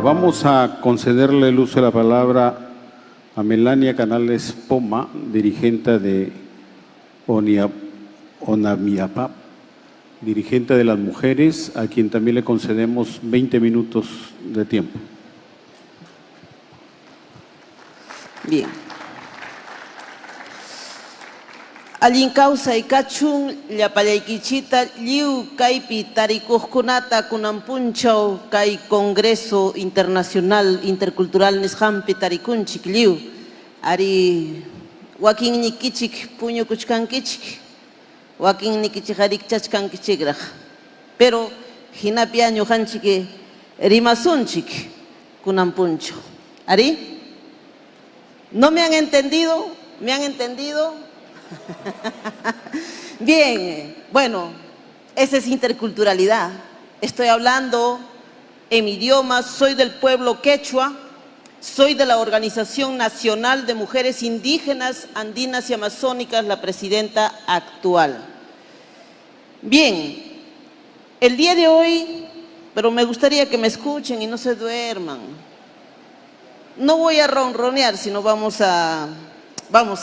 vamos a concederle el uso de la palabra a Melania Canales Poma, dirigente de ONAMIAPAP, dirigente de las mujeres, a quien también le concedemos 20 minutos de tiempo. Bien. Allin causa y cachun, llapallaykichita, liu kaipi tarikukunata kunampunchau, kai Congreso Internacional Intercultural nishampi tarikunchik liu. Ari wakin nikichik puño kuchkankichik, wakin nikichik harikchachkankichikraj. Pero hinapi año hanchike rimasunchik kunampuncho. Ari, ¿no me han entendido? ¿Me han entendido? Bien, bueno, esa es interculturalidad. Estoy hablando en mi idioma, soy del pueblo quechua, soy de la Organización Nacional de Mujeres Indígenas, Andinas y Amazónicas, la presidenta actual. Bien, el día de hoy, pero me gustaría que me escuchen y no se duerman. No voy a ronronear, sino vamos a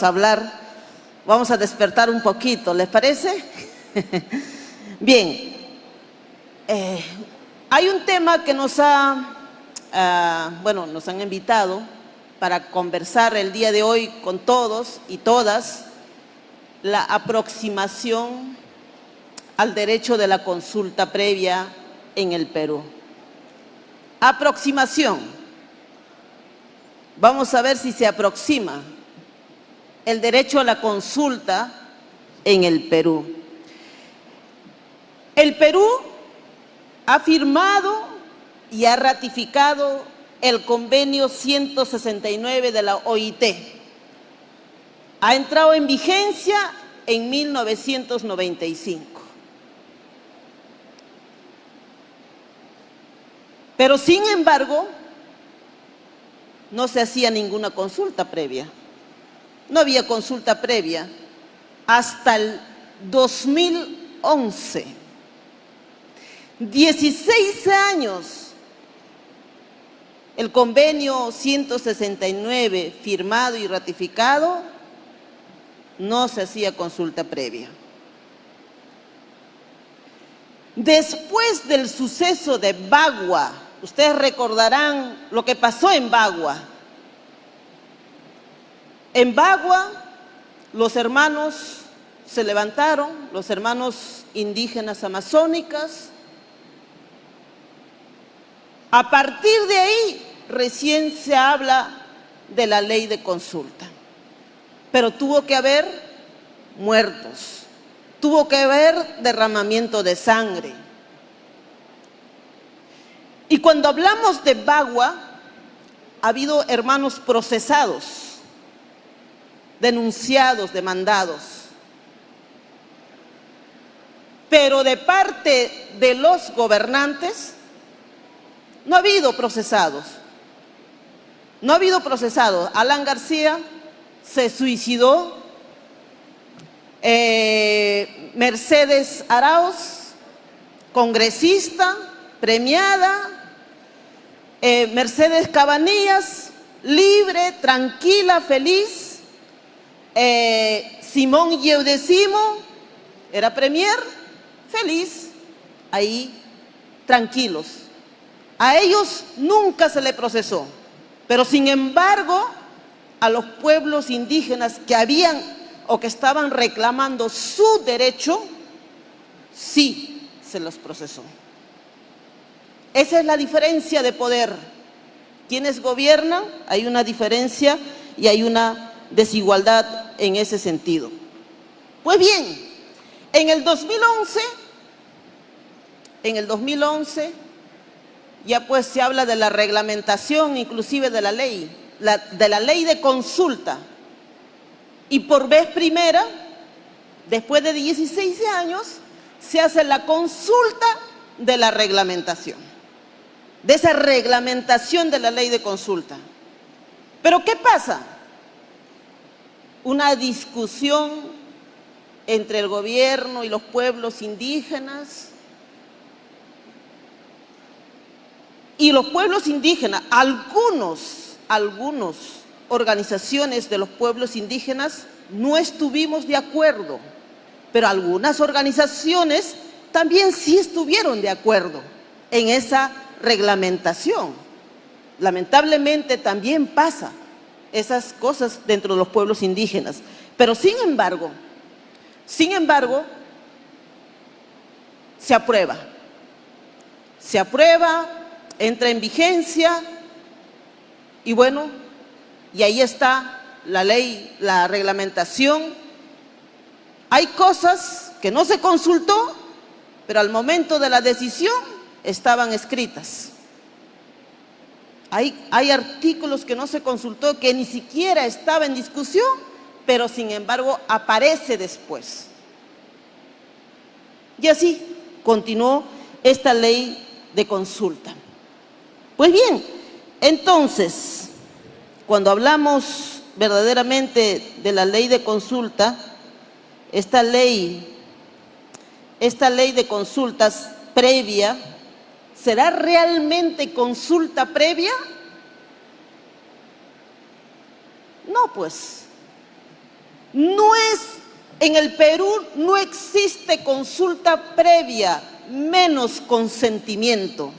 hablar. Vamos a despertar un poquito, ¿les parece? Bien, hay un tema que nos han invitado para conversar el día de hoy con todos y todas, la aproximación al derecho de la consulta previa en el Perú. Aproximación. Vamos a ver si se aproxima el derecho a la consulta en el Perú. El Perú ha firmado y ha ratificado el convenio 169 de la OIT. Ha entrado en vigencia en 1995. Pero sin embargo, no se hacía ninguna consulta previa. No había consulta previa hasta el 2011. 16 años el convenio 169 firmado y ratificado, no se hacía consulta previa. Después del suceso de Bagua, ustedes recordarán lo que pasó en Bagua. En Bagua, los hermanos se levantaron, los hermanos indígenas amazónicas. A partir de ahí, recién se habla de la ley de consulta. Pero tuvo que haber muertos, tuvo que haber derramamiento de sangre. Y cuando hablamos de Bagua, ha habido hermanos procesados, denunciados, demandados. Pero de parte de los gobernantes no ha habido procesados. No ha habido procesados. Alan García se suicidó. Mercedes Arauz, congresista, premiada. Mercedes Cabanillas, libre, tranquila, feliz. Simón Yeudecimo era premier, feliz, ahí tranquilos. A ellos nunca se le procesó, pero sin embargo a los pueblos indígenas que habían o que estaban reclamando su derecho, sí se los procesó. Esa es la diferencia de poder. Quienes gobiernan, hay una diferencia y hay una desigualdad en ese sentido. Pues bien, en el 2011 ya pues se habla de la reglamentación, inclusive de la ley de consulta. Y por vez primera, después de 16 años, se hace la consulta de la reglamentación, de esa reglamentación de la ley de consulta. Pero ¿qué pasa? Una discusión entre el gobierno y los pueblos indígenas. Y los pueblos indígenas, algunas organizaciones de los pueblos indígenas no estuvimos de acuerdo, pero algunas organizaciones también sí estuvieron de acuerdo en esa reglamentación. Lamentablemente también pasa esas cosas dentro de los pueblos indígenas. Pero sin embargo, se aprueba. Se aprueba, entra en vigencia y bueno, y ahí está la ley, la reglamentación. Hay cosas que no se consultó, pero al momento de la decisión estaban escritas. Hay artículos que no se consultó, que ni siquiera estaba en discusión, pero sin embargo aparece después. Y así continuó esta ley de consulta. Pues bien, entonces, cuando hablamos verdaderamente de la ley de consulta, esta ley de consultas previa, ¿será realmente consulta previa? No, pues. En el Perú no existe consulta previa, menos consentimiento.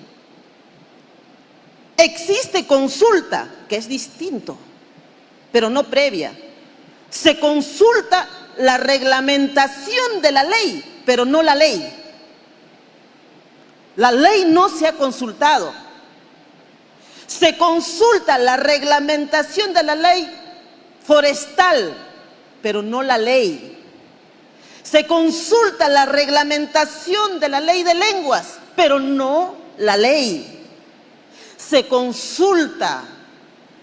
Existe consulta, que es distinto, pero no previa. Se consulta la reglamentación de la ley, pero no la ley. La ley no se ha consultado. Se consulta la reglamentación de la ley forestal, pero no la ley. Se consulta la reglamentación de la ley de lenguas, pero no la ley. Se consulta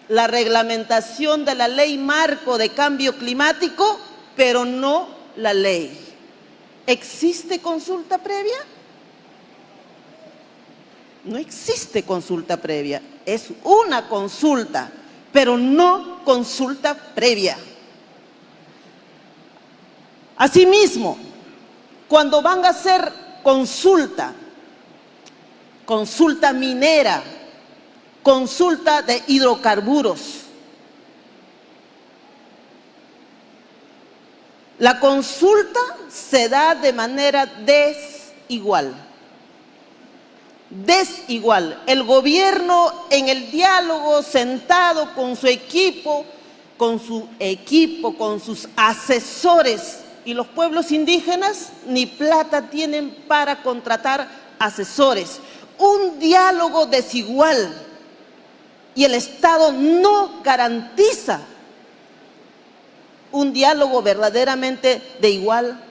la reglamentación de la ley marco de cambio climático, pero no la ley. ¿Existe consulta previa? No existe consulta previa, es una consulta, pero no consulta previa. Asimismo, cuando van a hacer consulta minera, consulta de hidrocarburos, la consulta se da de manera desigual. El gobierno en el diálogo, sentado con su equipo, con sus asesores, y los pueblos indígenas ni plata tienen para contratar asesores. Un diálogo desigual, y el Estado no garantiza un diálogo verdaderamente de igual.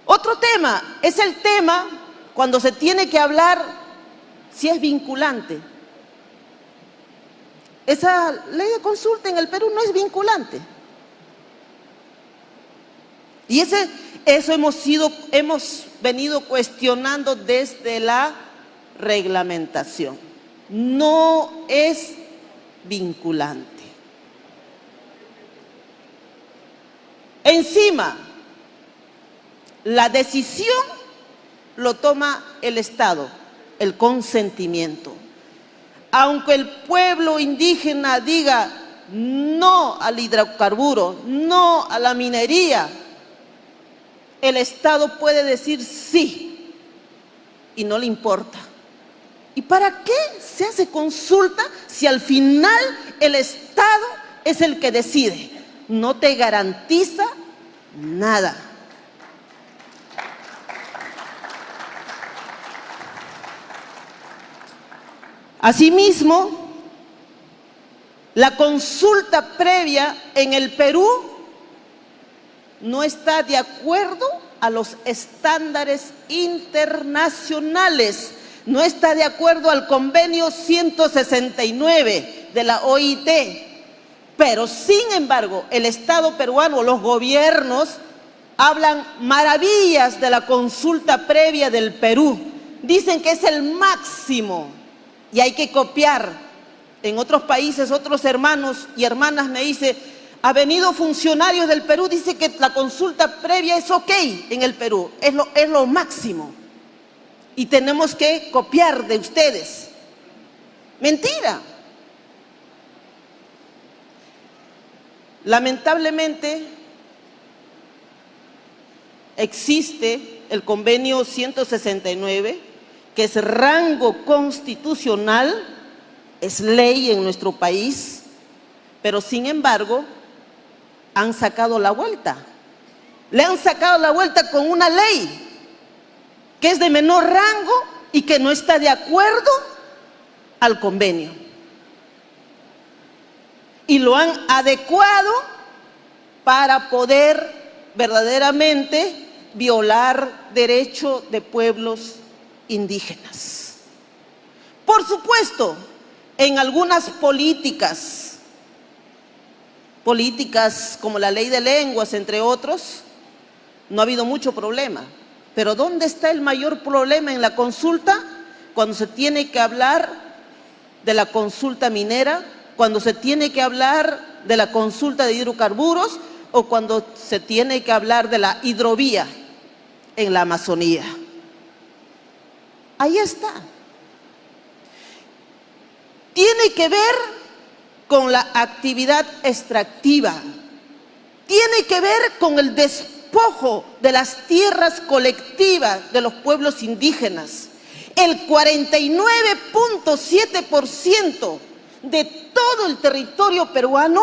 Otro tema es el tema cuando se tiene que hablar si es vinculante. Esa ley de consulta en el Perú no es vinculante. Y eso hemos venido cuestionando desde la reglamentación. No es vinculante. Encima, la decisión lo toma el Estado, el consentimiento. Aunque el pueblo indígena diga no al hidrocarburo, no a la minería, el Estado puede decir sí y no le importa. ¿Y para qué se hace consulta si al final el Estado es el que decide? No te garantiza nada. Asimismo, la consulta previa en el Perú no está de acuerdo a los estándares internacionales, no está de acuerdo al convenio 169 de la OIT, pero sin embargo el Estado peruano, los gobiernos, hablan maravillas de la consulta previa del Perú, dicen que es el máximo y hay que copiar. En otros países, otros hermanos y hermanas me dicen, ha venido funcionarios del Perú, dice que la consulta previa es ok en el Perú, es lo máximo. y tenemos que copiar de ustedes. Mentira. Lamentablemente, existe el convenio 169, que es rango constitucional, es ley en nuestro país, pero sin embargo, han sacado la vuelta. Le han sacado la vuelta con una ley que es de menor rango y que no está de acuerdo al convenio. Y lo han adecuado para poder verdaderamente violar derechos de pueblos indígenas. Por supuesto, en algunas políticas como la ley de lenguas, entre otros, no ha habido mucho problema. Pero ¿dónde está el mayor problema en la consulta? Cuando se tiene que hablar de la consulta minera, cuando se tiene que hablar de la consulta de hidrocarburos o cuando se tiene que hablar de la hidrovía en la Amazonía. Ahí está. Tiene que ver con la actividad extractiva, tiene que ver con el despojo de las tierras colectivas de los pueblos indígenas. El 49.7% de todo el territorio peruano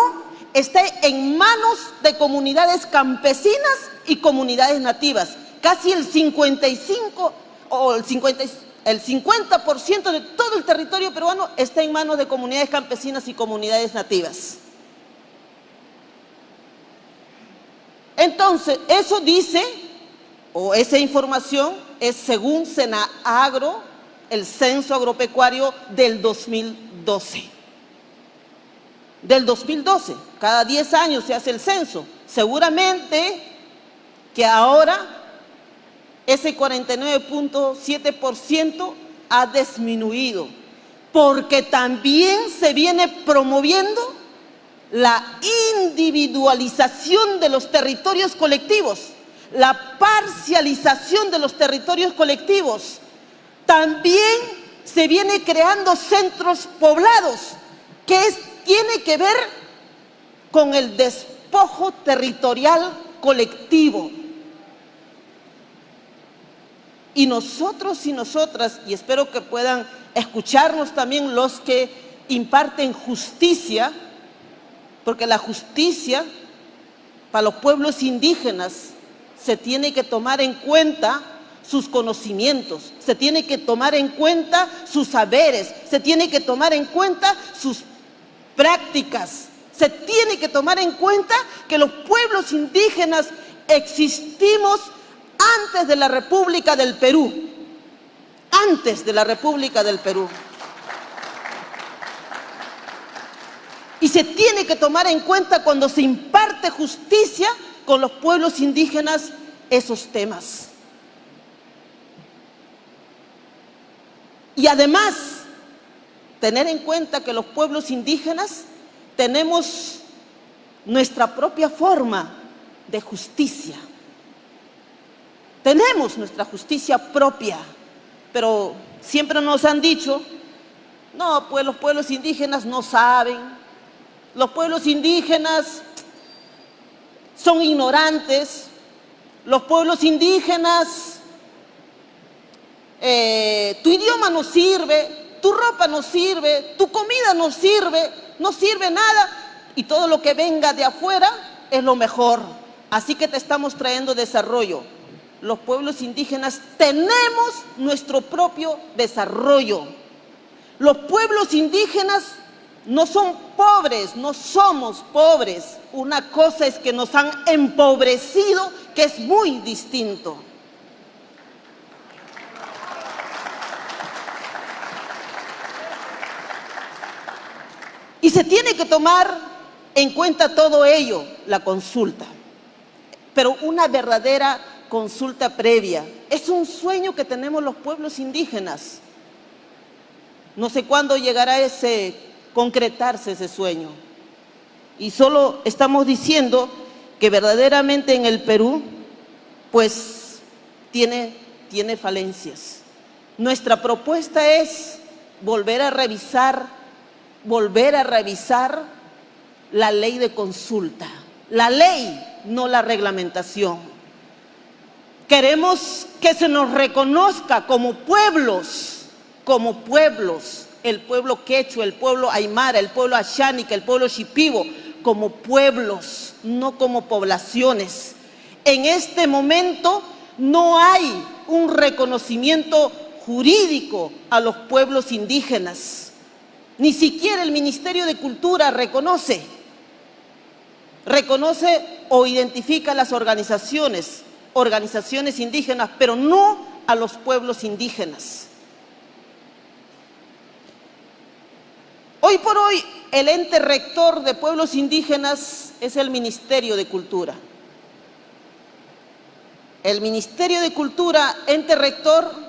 está en manos de comunidades campesinas y comunidades nativas. Casi el 50% de todo el territorio peruano está en manos de comunidades campesinas y comunidades nativas. Entonces, eso dice, o esa información es según Senaagro, el censo agropecuario del 2012. Del 2012, cada 10 años se hace el censo. Seguramente que ahora ese 49.7% ha disminuido, porque también se viene promoviendo la individualización de los territorios colectivos, la parcialización de los territorios colectivos. También se viene creando centros poblados, que tiene que ver con el despojo territorial colectivo. Y nosotros y nosotras, y espero que puedan escucharnos también los que imparten justicia, porque la justicia para los pueblos indígenas se tiene que tomar en cuenta sus conocimientos, se tiene que tomar en cuenta sus saberes, se tiene que tomar en cuenta sus prácticas, se tiene que tomar en cuenta que los pueblos indígenas existimos antes de la República del Perú, antes de la República del Perú. Y se tiene que tomar en cuenta cuando se imparte justicia con los pueblos indígenas esos temas. Y además, tener en cuenta que los pueblos indígenas tenemos nuestra propia forma de justicia. Tenemos nuestra justicia propia, pero siempre nos han dicho, no, pues los pueblos indígenas no saben, los pueblos indígenas son ignorantes, los pueblos indígenas, tu idioma no sirve, tu ropa no sirve, tu comida no sirve nada, y todo lo que venga de afuera es lo mejor. Así que te estamos trayendo desarrollo. Los pueblos indígenas tenemos nuestro propio desarrollo. Los pueblos indígenas no son pobres, no somos pobres. Una cosa es que nos han empobrecido, que es muy distinto. Y se tiene que tomar en cuenta todo ello, la consulta. Pero una verdadera consulta previa. Es un sueño que tenemos los pueblos indígenas. No sé cuándo llegará concretarse ese sueño. Y solo estamos diciendo que verdaderamente en el Perú, pues, tiene falencias. Nuestra propuesta es volver a revisar la ley de consulta. La ley, no la reglamentación. Queremos que se nos reconozca como pueblos, el pueblo quechua, el pueblo aymara, el pueblo ashánica, el pueblo shipibo, como pueblos, no como poblaciones. En este momento no hay un reconocimiento jurídico a los pueblos indígenas. Ni siquiera el Ministerio de Cultura reconoce o identifica las organizaciones indígenas, pero no a los pueblos indígenas. Hoy por hoy, el ente rector de pueblos indígenas es el Ministerio de Cultura. El Ministerio de Cultura, ente rector,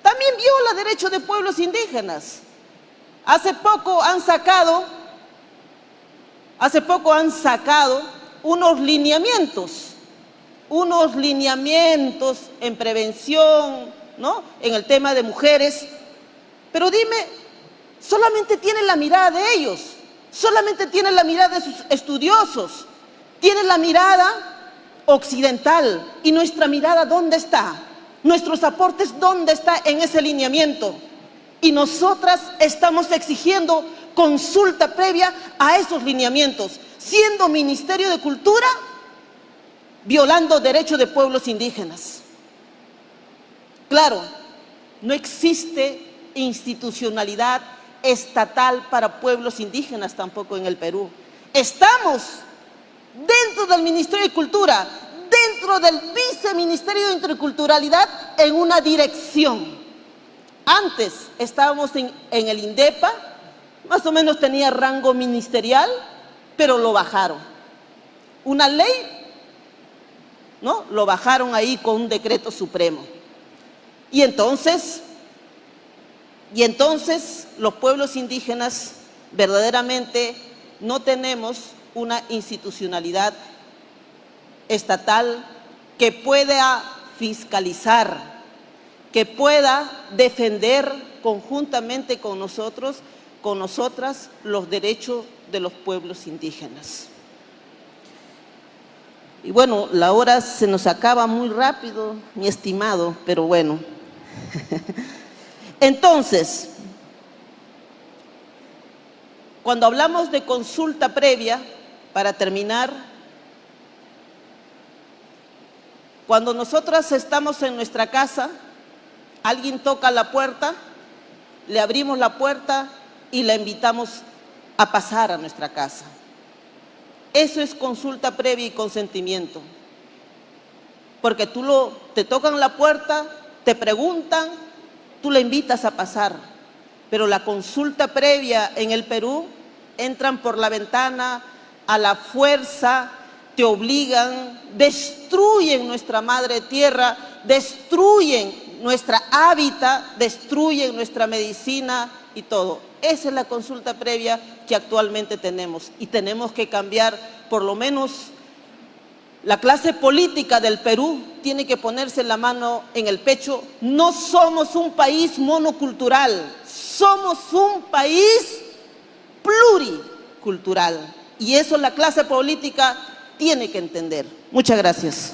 también viola derechos de pueblos indígenas. Hace poco han sacado unos lineamientos en prevención, ¿no?, en el tema de mujeres. Pero dime, solamente tienen la mirada de ellos, solamente tienen la mirada de sus estudiosos, tienen la mirada occidental. ¿Y nuestra mirada dónde está? ¿Nuestros aportes dónde está en ese lineamiento? Y nosotras estamos exigiendo consulta previa a esos lineamientos, siendo Ministerio de Cultura violando derechos de pueblos indígenas. Claro, no existe institucionalidad estatal para pueblos indígenas tampoco en el Perú. Estamos dentro del Ministerio de Cultura, dentro del Viceministerio de Interculturalidad, en una dirección. Antes estábamos en el INDEPA, más o menos tenía rango ministerial, pero lo bajaron. Una ley, ¿no?, lo bajaron ahí con un decreto supremo. Y entonces los pueblos indígenas verdaderamente no tenemos una institucionalidad estatal que pueda fiscalizar, que pueda defender conjuntamente con nosotros, con nosotras, los derechos de los pueblos indígenas. Y bueno, la hora se nos acaba muy rápido, mi estimado, pero bueno. Entonces, cuando hablamos de consulta previa, para terminar, cuando nosotras estamos en nuestra casa, alguien toca la puerta, le abrimos la puerta y la invitamos a pasar a nuestra casa. Eso es consulta previa y consentimiento. Porque te tocan la puerta, te preguntan, tú la invitas a pasar. Pero la consulta previa en el Perú, entran por la ventana, a la fuerza, te obligan, destruyen nuestra madre tierra, destruyen nuestra hábitat, destruyen nuestra medicina y todo. Esa es la consulta previa que actualmente tenemos y tenemos que cambiar. Por lo menos la clase política del Perú tiene que ponerse la mano en el pecho. No somos un país monocultural, somos un país pluricultural y eso la clase política tiene que entender. Muchas gracias.